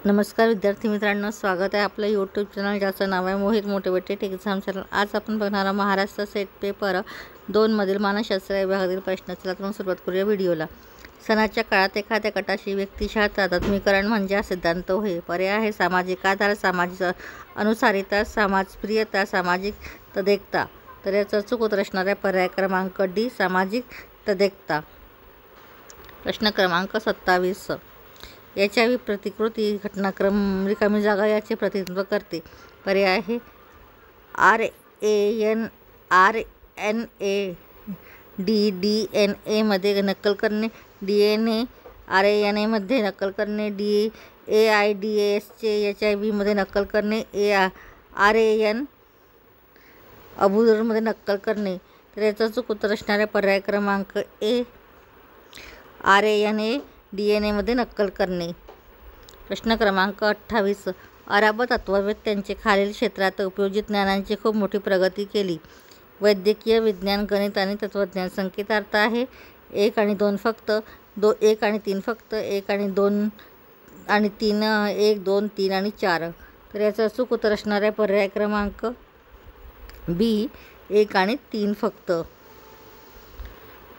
नमस्कार विद्यार्थी मित्रांनो, स्वागत आहे आपलं यूट्यूब चॅनल ज्याचं नाव आहे मोहित मोटिवेटेड एक्झाम चॅनल। आज आपण बघणार आहोत महाराष्ट्र सेट पेपर 2 मधील मानसशास्त्र विभागातील प्रश्न। चला तर सुरुवात करूया व्हिडिओला। सणाच्या काळात एखाद्या गटाची व्यक्तिशः तादात्म्यीकरण म्हणजे सिद्धांत होय। पर्याय आहे सामाजिक आधार, सामाजिक अनुसारिता, समाजप्रियता, सामाजिक तदेकता। तर याचा चूक उत्तर असणार आहे पर्याय क्रमांक डी, सामाजिक तदेकता। प्रश्न क्रमांक 27, याच्या प्रतिकृती घटनाक्रम रिकामी जागा याचे प्रतिनिधित्व करते। पर्याय आहे RNA DNA मध्ये नक्कल करणे, DNA RNA मध्ये नक्कल करणे, AIDS चे HIV मध्ये नक्कल करणे, RNA अबुरमध्ये नक्कल करणे। तर याचा चूक उत्तर असणार आहे पर्याय क्रमांक ए, RNA DNA मध्ये नक्कल करणे। प्रश्न क्रमांक 28, अराबत तत्त्ववेत्त्यांचे खालील क्षेत्रात उपयोजित ज्ञानांची खूप मोठी प्रगती केली। वैद्यकीय विज्ञान, गणित आणि तत्त्वज्ञान। संकेतार्थ आहे 1 आणि 2 फक्त, 1 आणि 3 फक्त, 1 आणि 2 आणि 3, 1, 2, 3 आणि 4। तर याचा चूक उत्तर असणार आहे पर्याय क्रमांक बी, 1 आणि 3 फक्त।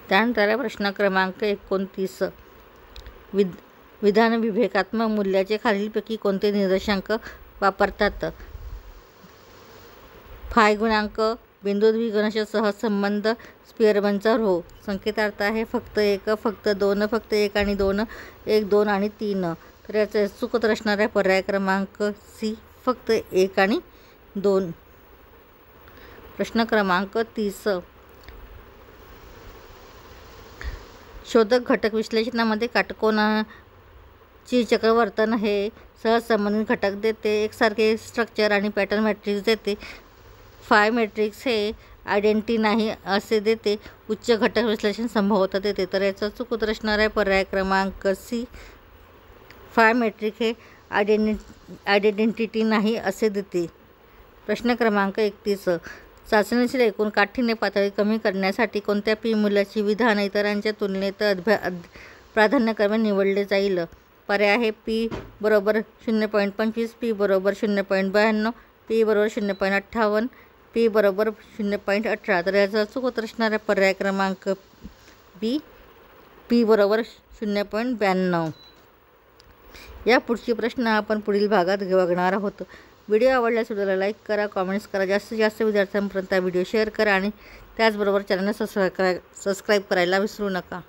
त्यानंतर प्रश्न क्रमांक 29, विधान विवेकात्मक मूल्याचे खालीलपैकी कोणते निर्देशांक वापरतात? फाय गुणांक, बिंदू द्विगुणांच्या सहसंबंध, स्पिअरमनचा रो। संकेतार्थ आहे फक्त 1, फक्त 2, फक्त 1 आणि 2, 1, 2 आणि 3। तर याचा चूक उत्तर असणार आहे पर्याय क्रमांक सी, फक्त 1 आणि 2। प्रश्न क्रमांक 30, शोधक घटक विश्लेषणामध्ये काटकोनाची चक्रवर्तन हे सहसंबंधित घटक देते, एकसारखे स्ट्रक्चर आणि पॅटर्न मॅट्रिक्स देते। फाय मॅट्रिक्स हे आयडेंटिटी नाही असे देते, उच्च घटक विश्लेषण संभवता देते। तर याचा चूक उत्तर असणार आहे पर्याय क्रमांक सी, फाय मॅट्रिक हे आयडेंटिटी नाही असे देते। प्रश्न क्रमांक 31, चाचणीतील एकूण काठीण्य पातळी कमी करण्यासाठी कोणत्या पी मूल्याची विधान इतरांच्या तुलनेत प्राधान्यक्रमे निवडले जाईल? पर्याय आहे पी बरोबर 0.25, पी बरोबर 0.92, पी बरोबर 0.58, पी बरोबर 0.18। तर याचा चूक उत्तर असणार आहे पर्याय क्रमांक बी, पी बरोबर 0.92। या पुढची प्रश्न आपण पुढील भागात बघणार आहोत। व्हिडिओ आवडल्यास व्हिडिओला लाईक करा, कॉमेंट्स करा, जास्तीत जास्त विद्यार्थ्यांपर्यंत व्हिडिओ शेअर करा आणि त्याचबरोबर चॅनलला सबस्क्राईब करायला विसरू नका।